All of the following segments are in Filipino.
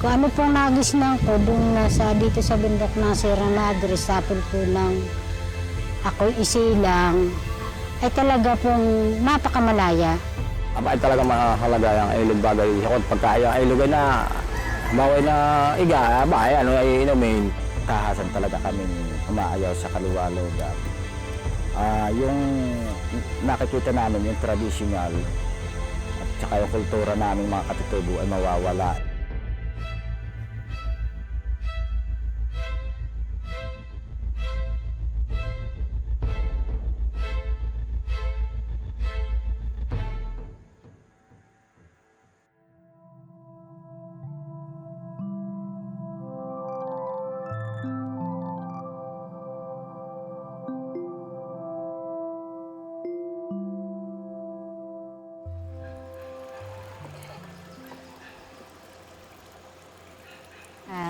Kung ano pong nagisnan ko doon dito sa bundok ng Sierra Madre, sapol po ng ako'y isilang, ay talaga pong napakamalaya. Aba ay talaga mahalaga yung ilog bagay. Ako pagka yung ilog ay na bawal na iga, aba ay ano ay inumin. Kahasan talaga kami umaayaw sa kaliwalugan. Yung nakikita namin yung traditional at saka yung kultura namin mga katutubo ay mawawala.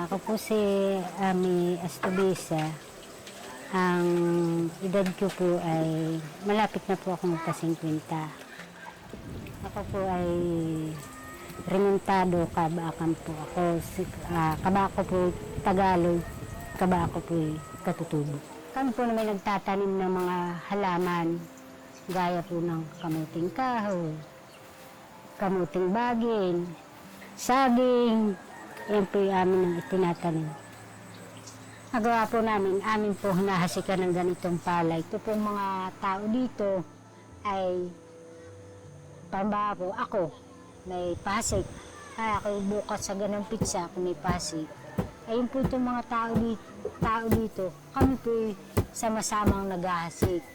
Ako po si Ami Astubisa. Ang edad ko po ay malapit na po akong magka-50. Ako po ay remontado, kabaakan po ako. Kabako po Tagalog, kabako po Katutubo. Kami po na may nagtatanim ng mga halaman, gaya po ng kamuting kahoy, kamuting bagin, saging. Yan po yung amin ang itinatanim. Nagawa po amin po hinahasikan ng ganitong palay. Ito po mga tao dito ay pambaho. Ako, may pasig. Ako bukas sa ganang pizza, ako may pasig. Ayun po itong mga tao dito. Kami po sama-samang naghahasik.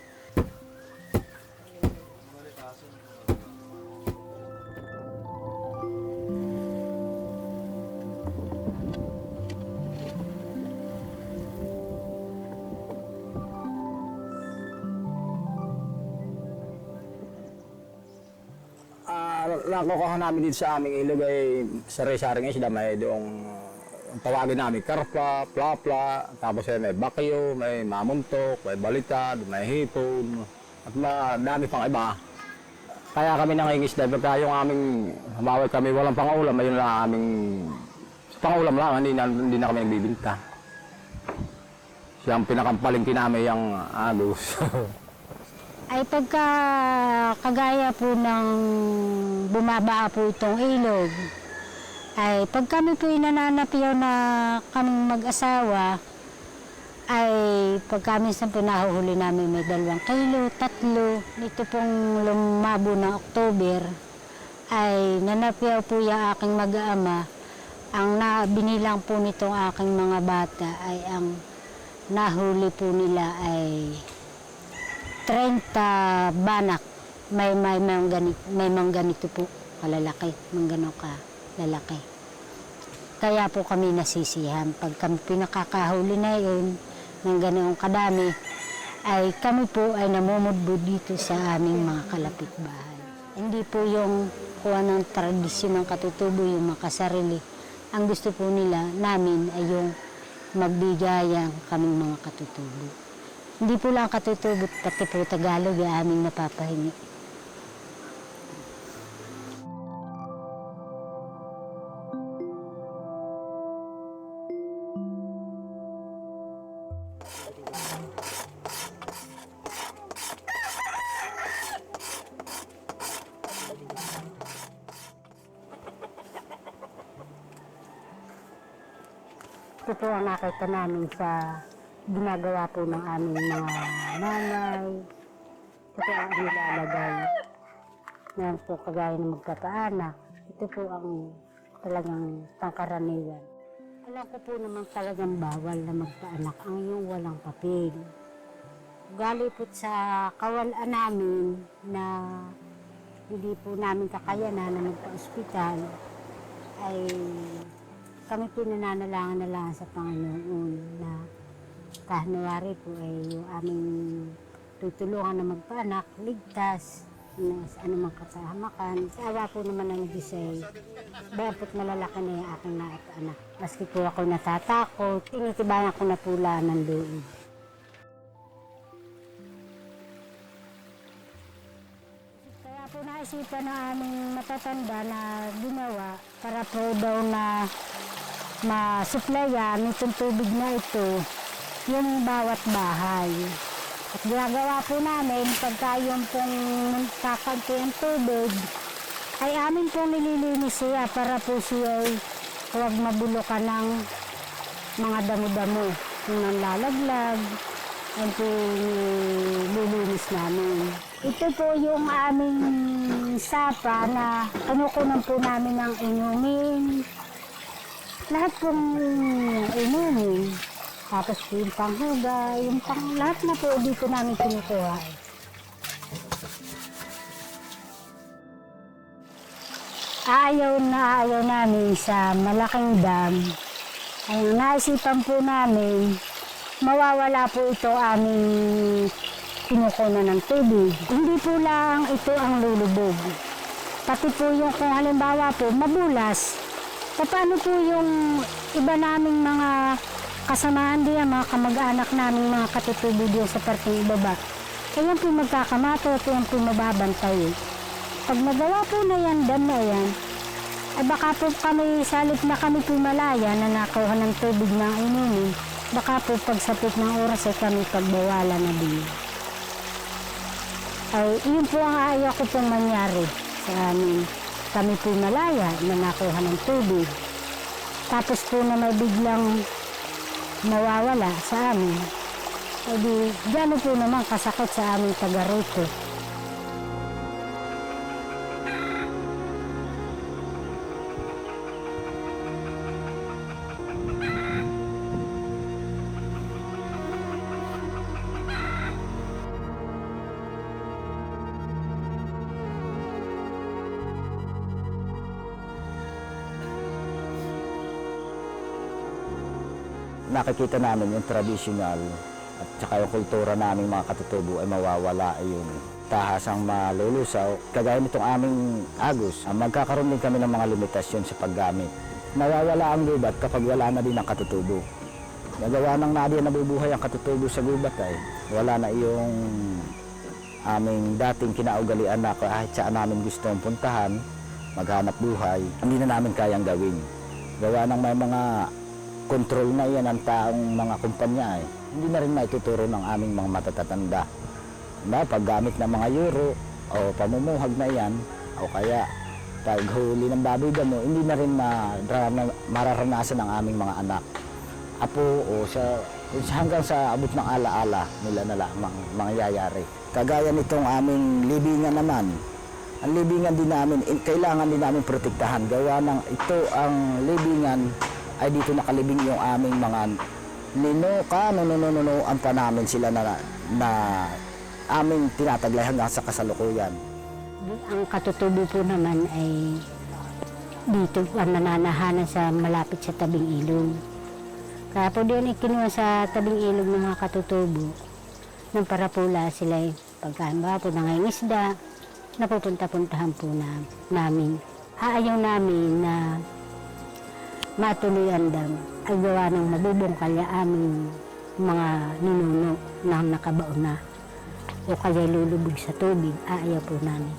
Nakukuha namin dito sa aming ilog ay sari-saring isda. May doong ang tawagin namin karpa, plapla, tapos may bakyo, may mamuntok, may balitad, may hipon, at madami pang iba. Kaya kami nangingisda, pagka yung aming hamaway kami walang pangulam, ayun lang aming pangulam lang, hindi na kami nagbibinta. Siyang pinakampalingki namin yung agos. Ay pagka kagaya po ng bumaba po itong ilog, ay pag kami po nananapiyaw na kaming mag-asawa, ay pag kami sa po nahuhuli namin may 2 kilo, 3. Ito pong lumabo ng October, ay nanapiyaw po yung aking mag-aama. Ang binilang po nitong aking mga bata ay ang nahuli po nila ay 30 banak. May ganito po kalalaki, gano'n ka lalaki. Kaya po kami nasisihan. Pag kami pinakakahuli na yun, ng gano'ng kadami, ay kami po ay namumudbud dito sa aming mga kalapitbahay. Hindi po yung kuha ng tradisyon ng katutubo, yung makasarili. Ang gusto po nila namin ay yung magbigayang kaming mga katutubo. Hindi po lang katutubo, pati po Tagalog yung aming napapahingi. Ito po ang nakita namin sa ginagawa po ng aming mga nanay. Ito po ang nilalagay. Ngayon po kagaya ng magpapaanak. Ito po ang talagang pangkaraniwan. Alam ko po naman talagang bawal na magpaanak ang yung walang papel. Gali po sa kawalan namin na hindi po namin kakayanan na magpa-ospital, ay kami pinananalangan na lang sa Panginoon na kahanawari po ay yung aming tutulungan na magpaanak, ligtas, sa anumang kapahamakan. Sa awa po naman ng Diyos ay dapat malalaki na yung aking anak. Maski po ako natatakot, tinitibayan ko na pula ng loob. Kaya po naisipan ng aming matatanda na ginawa para po daw na masuplayan itong tubig na ito yung bawat bahay. At ginagawa po namin pagka yung pong kakanti ang tubig ay amin pong nililinis siya para po siya ay huwag mabulukan ng mga damo-damo. Yung nanlalaglag, ayun po nililinis namin. Ito po yung aming sapa na kinukunan po namin ng inumin. Lahat pong inumin. Tapos yung panghugay, lahat na po dito namin kinukuha. Ayaw namin sa malaking dam. Ay naisipan po namin, mawawala po ito aming kinukunan ng tubig. Hindi po lang ito ang lulubog. Pati po yung kung halimbawa po mabulas, paano po yung iba naming mga kasamahan diyan, mga kamag-anak namin, mga katutubo diyan sa parteng ibaba. Kaya po magkakamato, kaya po mababantay. Pag nagawa po na yan, dam na yan, ay baka po kami, salit na kami po malaya na nakuha ng tubig ng inumin, baka po pagsapit ng oras ay kami pagbawalan na din. Ay, yun po ang ayaw ko pong mangyari sa amin. Kami po malaya na nakuha ng tubig. Tapos po na may biglang mawawala sa amin. Ay di, gano'n po naman kasakit sa aming taga-rito. Nakikita namin yung traditional at saka yung kultura naming mga katutubo ay mawawala ay yung tahasang malulusaw. Kagaya nitong aming Agus, magkakaroon din kami ng mga limitasyon sa paggamit. Mawawala ang gubat kapag wala na din ang katutubo. Nagawa ng nadia nabubuhay ang katutubo sa gubat ay wala na yung aming dating kinaugalian na kahit saan namin gustong puntahan, maghanap buhay, hindi na namin kayang gawin. Gawa ng may mga kontrol na yan ang taong mga kumpanya hindi na rin maituturo ng aming mga matatatanda. Paggamit ng mga euro o pamumuhag na yan o kaya paghuli ng baboy damo, hindi na rin mararanasan ng aming mga anak. Apo o hanggang sa abot ng alaala nila na lamang mangyayari. Kagaya nitong aming libingan naman, ang libingan din namin, kailangan din namin protektahan. Gawa ng ito ang libingan ay dito nakalibing yung aming mga nunununuan pa namin sila na aming tinataglay hanggang sa kasalukuyan. Ang katutubo po naman ay dito ang nananahanan sa malapit sa tabing ilog. Kaya po din ikinuha sa tabing ilog ng mga katutubo ng parapula sila pagkahanba po nangingisda, napupunta-puntahan po namin. Aayaw namin na matuloy ang dam ay gawa ng mabubungkal yung aming mga ninuno na nakabaon na o kaya lulubog sa tubig, ayaw po namin.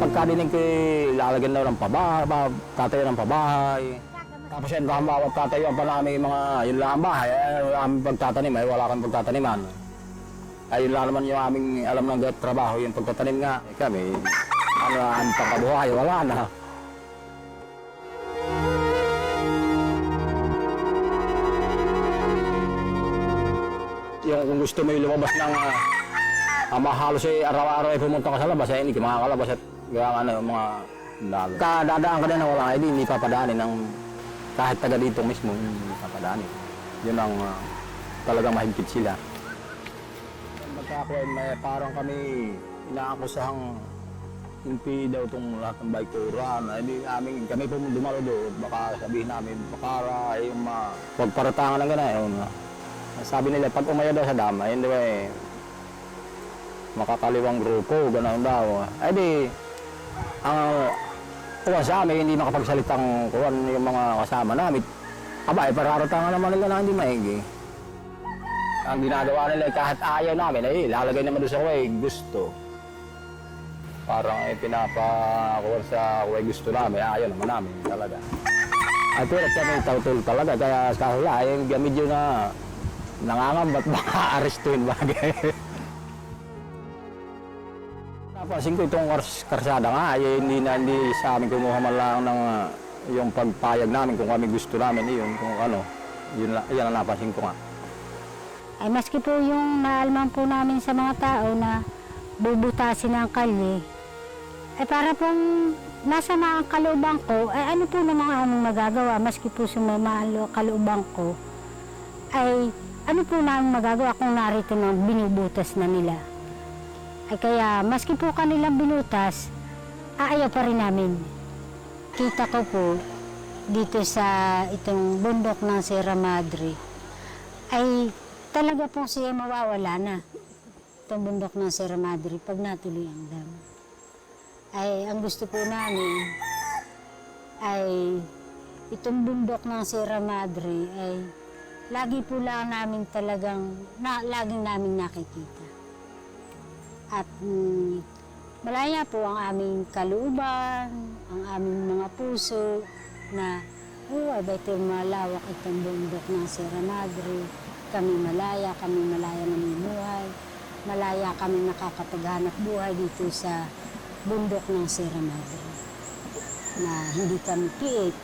Pagkadinig ko, lalagyan daw ng pabahay, tatayo ng pabahay. Tapos yan, bawat tatayo pa namin mga, yun lang ang bahay, aming pagtatanim, ay wala kang pagtataniman. Ayun lang naman yung aming alam ng trabaho, yung pagtatanim nga. Kami, ang pagkabuhay, wala na. Yung kung gusto mo yung lumabas ng mahalos araw-araw ay pumunta ka sa labas, hindi ka makakalabas at gawang yung mga lalo. Dadaan ka din na wala, hindi papadaanin ng kahit taga dito mismo, hindi papadaanin. Yun ang talagang mahigpit sila. Ako ay parang kami inaakusahang hindi daw itong lahat ng baykuran. Kami po dumalo doon, baka sabihin namin, baka yung pagparatangan ng gano'n. Sabi nila, pag umaya daw sa dama, hindi ba makakaliwang grupo, gano'n daw. Ay di, kuwan sa amin, hindi nakapagsalitang kuwan yung mga kasama namin. Aba, pararatangan naman nila na hindi maigi. Ang ginagawa nila kahit ayaw namin, lalagay naman doon sa way, gusto. parang pinapakuha sa kung gusto namin, ayaw naman namin talaga. At pero kami tautul talaga, kaya sa kahula, ay medyo na nangangambat baka arestuin bagay. Napansin ko itong karsada nga, ay hindi sa amin kumuha man lang ng yung pagpayag namin kung kami gusto namin yun, kung ano, yan ang napansin ko nga. Ay maski po yung naalman po namin sa mga tao na bubutasin ang kalye, ay para pong nasa na ang kalooban ko, ay ano po namang aming magagawa, maski po sumama ang kalooban ko, ay ano po namin magagawa kung narito na binubutas na nila. Ay kaya maski po kanilang binutas, ayaw pa rin namin. Kita ko po dito sa itong bundok ng Sierra Madre, ay talaga po siya mawawala na. Itong bundok ng Sierra Madre pag natuloy ang dam. Ay ang gusto po namin ay itong bundok ng Sierra Madre ay lagi po lang namin talagang laging namin nakikita. At malaya po ang aming kalooban, ang aming mga puso na ay ito malawak itong bundok ng Sierra Madre. Kami malaya namumuhay. Malaya kami nakakapaghanap buhay dito sa bundok ng Sierra Madre. Na hindi kami piit,